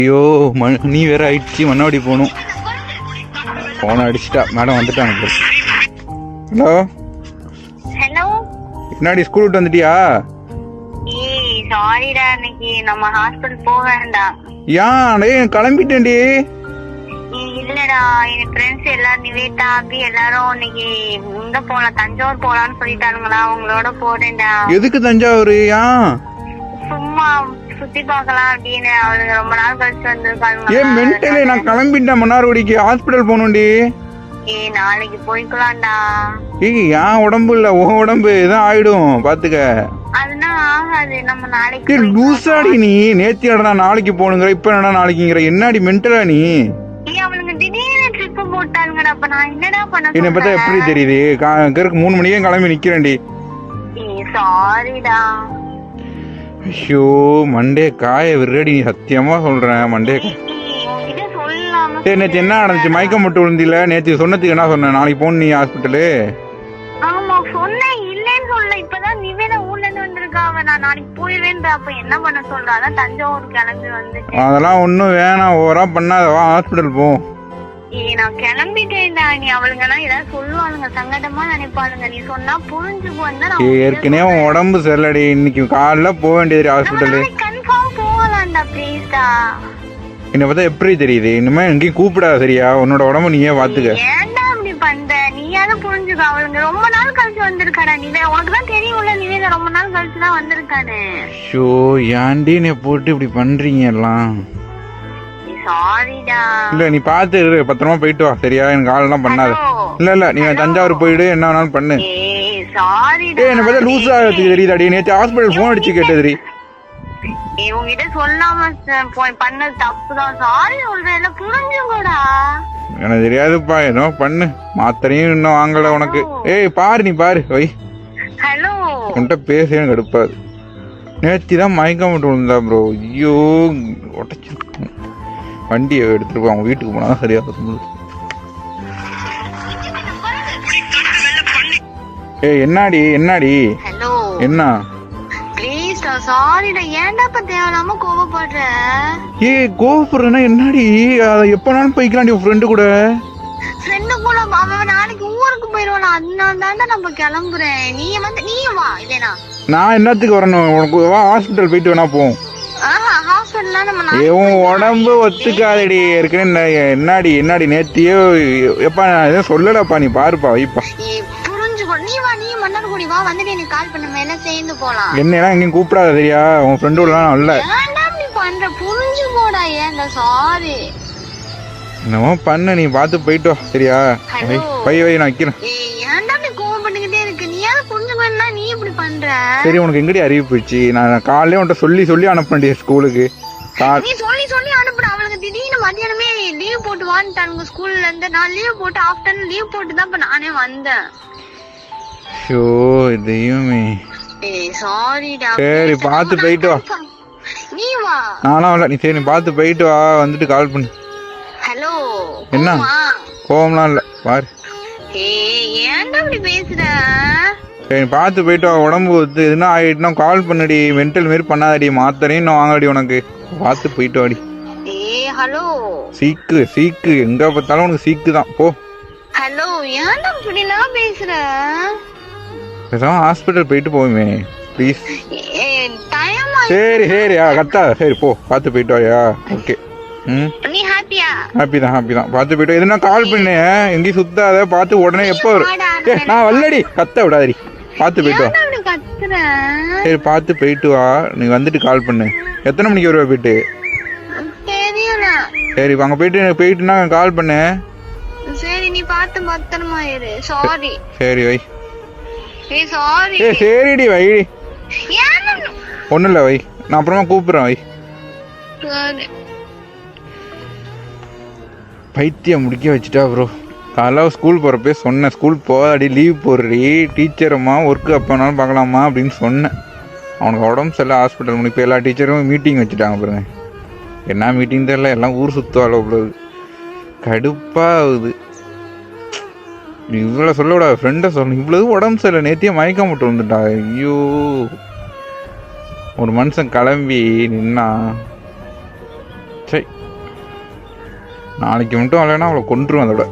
ஐயோ நீ வேற ஆயிடுச்சு, மண்ணாடி போகணும். போன அடிச்சிட்டா மேடம், வந்துட்டாங்க. ஹலோ ஹலோ, என்னடி ஸ்கூல் விட்டு வந்துட்டியா? ஏய் சாரிடா, இன்னைக்கு நம்ம ஹாஸ்பிடல் போக வேண்டாம். ஏன் டேய் கிளம்பிட்டேன்டி. இல்லடா, என் ஃப்ரெண்ட்ஸ் எல்லாரும் நிவேதா அபி எல்லாரும் இன்னைக்கு இங்க போலாம், தஞ்சாவூர் போலான்னு சொல்லிட்டானுங்களா, அவங்களோட போறேன்டா. எதுக்கு தஞ்சாவூர்? ஏன்? சும்மா சுத்தி பார்க்கலாம் அப்படின்னு. அவளுங்க ரொம்ப நாள் கழிச்சு வந்திருக்காங்க. ஏன் மென்டலி நான் கிளம்பிட்டேன், மன்னார்குடிக்கு ஹாஸ்பிட்டல் போகணும்டி. ஏய் நாளைக்கு போய்க்கலாம்டா. ஏய் என் உடம்பு இல்ல, உன் உடம்பு எதாவது ஆயிடும் பாத்துக்க. அதெல்லாம் ஆகாது, நம்ம நாளைக்கு. லூசாடி நீ, நேத்தியாடா நாளைக்கு போகணுங்கிற, இப்ப என்னடா நாளைக்குங்கிற, என்னடி மென்டலா நீ? ஏய் அவளுங்க திடீர்னு ட்ரிப் போட்டாளுங்கடா, அப்ப நான் என்னடா பண்ண? என்னை பார்த்தா எப்படி தெரியுது? 3 மணிக்கே கிளம்பி நிக்கிறேன்டி. ஏய் சாரிடா. ஐயோ மண்டே காய விரடி, நீ சத்தியமா சொல்றேன் மண்டே. நேற்று என்ன நடந்துச்சு? மயக்கம் மட்டும் விழுந்தில? நேற்று சொன்னதுக்கு என்ன சொன்ன? நாளைக்கு போகணும் நீ ஹாஸ்பிட்டலு. ஆமா சொன்னேன், இல்லன்னு சொல்ல. இப்பதான் நிவேதா ஊர்ல இருந்து வந்திருக்கா. நான் நாளைக்கு போயிருவேன். அப்ப என்ன பண்ண சொல்றா? அதான் தஞ்சாவூர் கிளம்பி வந்துட்டேன். அதெல்லாம் ஒன்றும் வேணாம், ஓவரா பண்ணாத, வா ஹாஸ்பிட்டல் போ. ஏய் நான் கிளம்பிட்டேன்டா. நீ அவளுங்கலாம் ஏதாவது சொல்லுவாளுங்க, சங்கடமா நினைப்பாளுங்க. நீ சொன்னா புரிஞ்சுக்குவா. ஏற்கனவே உன் உடம்பு சரியில்லடி, இன்னைக்கு காலைல போக வேண்டியது ஹாஸ்பிட்டலு. கன்ஃபார்ம் போகலாம்டா ப்ளீஸ்டா. என்னை பார்த்தா எப்படி தெரியுது? இனிமே எங்கேயும் கூப்பிடாத சரியா? உன்னோட உடம்பு நீயே பாத்துக்க. ஏன்டா அப்படி பண்ற? நீயாவது புரிஞ்சுக்க. அவளுங்க ரொம்ப நாள் கழிச்சு வந்திருக்காடா. நிவே உனக்கு தான் தெரியும்ல, நிவேதா ரொம்ப நாள் கழிச்சு தான் வந்திருக்கானு. ஷோ ஏன்டி நீ போட்டு இப்படி பண்றீங்க எல்லாம்? சாரிடா. இல்ல நீ பாத்து பத்திரமா போயிட்டு வா சரியா? எனக்கு காலெல்லாம் பண்ணாத. இல்ல நீ தஞ்சாவூர் போயிடு, என்ன வேணாலும் பண்ணு. சாரிடா. என்ன பார்த்தா லூசா தெரியுதாடி? நேற்று ஹாஸ்பிட்டல் போன் அடிச்சு கேட்டதுரி. உங்ககிட்ட சொல்லாம பண்ணது தப்புதான். சாரி சொல்றேன், புரிஞ்சுங்கடா. எனக்கு தெரியாதுப்பா, ஏதோ பண்ணு. மாத்திரையும் இன்னும் வாங்கல உனக்கு. ஏய் பாரு, நீ பாரு வை. ஹலோ, உன்கிட்ட பேச கடுப்பாது. நேற்று தான் மயக்கம் மட்டும் விழுந்தா ப்ரோ. ஐயோ உடச்சு வண்டியை எடுத்துட்டு போய் அவங்க வீட்டுக்கு போனா சரியா இருக்கும். ஏய் என்னடி ஹலோ என்ன? ப்ளீஸ்டா, சாரிடா. ஏன்டா இப்ப தேவையில்லாம கோவப்படுற? ஏய் கோவப்படுறேன்னா என்னடி? எப்பனாலும் போய்க்கலாம்டி உன் ஃப்ரெண்டு கூட. ஃப்ரெண்டு கூட அவன் நாளைக்கு ஊருக்கு போயிடுவான். அதனால தான்டா நம்ம கிளம்புறேன். நீயும் வா. இல்லைனா நான் என்னத்துக்கு வரணும்? உனக்கு வா, ஹாஸ்பிட்டல் போயிட்டு வேணா போ. ஹாஸ்பிட்டல்ல நம்ம உன் உடம்பு ஒத்துக்காதடி. ஏற்கனவே என்னடி நேத்தியோ எப்பா நான் எதுவும் சொல்லலப்பா, நீ பாருப்பா வைப்பா. புரிஞ்சுக்கோ. நீ வா, நீ மன்னார்குடி வா, வந்துட்டு எனக்கு கால் பண்ண, மேல சேர்ந்து போலாம். என்னெல்லாம் எங்கேயும் கூப்பிடாத சரியா? உன் ஃப்ரெண்டோடலாம் இல்ல. ஏன்டா நீ பண்ற? புரிஞ்சுக்கோடா. ஏன்டா சாரி. என்னமோ பண்ணு, நீ பார்த்து போயிட்டு வா சரியா? வை நான் வைக்கிறேன். ஏன்டா நீ கோவம் பண்ணிக்கிட்டே இருக்கு? நீ யாரும் புரிஞ்சுக்கணும்னா நீ இப்படி பண்ற? சரி உனக்கு எங்கடி அறிவு போயிடுச்சு? நான் காலையிலே உன்ட்ட சொல்லி அனுப்பேன் ஸ்கூலுக்கு. நீ சொல்லி அனுப்புற. அவளுக்கு திடீர்னு மத்தியானமே லீவ் போட்டு வான்ட்டானுங்க ஸ்கூல்ல இருந்து. நான் லீவ் போட்டு ஆஃப்டர்நூன் லீவ் போட்டு தான் இப்ப நானே வந்தேன். ஷோ தெய்வமே. சாரிடா. சரி பார்த்து போயிட்டு வா. நீ வா. நானும் வரல. நீ சரி நீ பார்த்து போயிட்டு வா, வந்துட்டு கால் பண்ணு. ஹலோ. என்ன கோவம்லாம் இல்ல பாரு. ஏன்டா இப்படி பேசுற? சரி பார்த்து போயிட்டு வா. உடம்பு எதுனா ஆயிட்டுனா கால் பண்ணுடி. மென்டல் மாரி பண்ணாதடி. மாத்திரையும் இன்னும் வாங்கடி உனக்கு. பார்த்து போயிட்டு வாடி. ஹலோ. சீக்கு எங்க பார்த்தாலும் உனக்கு சீக்கு தான் போ. ஹலோ, ஏன்டா இப்படி நான் பேசுற? பேசாம ஹாஸ்பிட்டல் போயிட்டு போவுமே ப்ளீஸ். சரி கத்தா. சரி போ, பார்த்து போயிட்டு வாயா. ஓகே. நீ ஹாப்பியா? ஹாப்பி தான். பார்த்து போயிட்டு எதுனா கால் பண்ணு. எங்கேயும் சுத்தாத. பார்த்து உடனே எப்போ வரும்? நான் வரலடி. கத்த விடாதடி. பார்த்து போயிட்டு வா. சரி பார்த்து போயிட்டு வா. நீ வந்துட்டு கால் பண்ணு. எத்தனை மணிக்கு வருவா போயிட்டு? சரி அங்கே போயிட்டுனா கால் பண்ணு. சரி நீ பார்த்து பத்திரமா இரு. சாரி. சரி வை. சாரி. சரிடி வை. ஒன்றும் இல்லை வை, நான் அப்புறமா கூப்பிட்றேன் வை. பைத்தியம் முடிக்க வச்சுட்டா ப்ரோ. காலைல ஸ்கூல் போகிறப்பே சொன்னேன், ஸ்கூல் போகாடி, லீவ் போடுறி, டீச்சரம்மா ஒர்க்கு அப்போனாலும் பார்க்கலாமா அப்படின்னு சொன்னேன். அவனுக்கு உடம்பு சரியில்லை, ஹாஸ்பிட்டல் முடியும். இப்போ எல்லா டீச்சரும் மீட்டிங் வச்சுட்டாங்க பாருங்க. என்ன மீட்டிங் தெரியல, எல்லாம் ஊர் சுற்றுவாள். அவ்வளோ கடுப்பாகுது. இவ்வளோ சொல்ல விடாது, ஃப்ரெண்டை சொல்லணும். இவ்வளவு உடம்பு சரியில்லை, நேத்தியே மயக்கம் மட்டும் வந்துட்டா. ஐயோ ஒரு மனுஷன் கிளம்பி நின்னா சரி நாளைக்கு மட்டும் வரலைன்னா அவளை கொன்றுவேன் அதோட.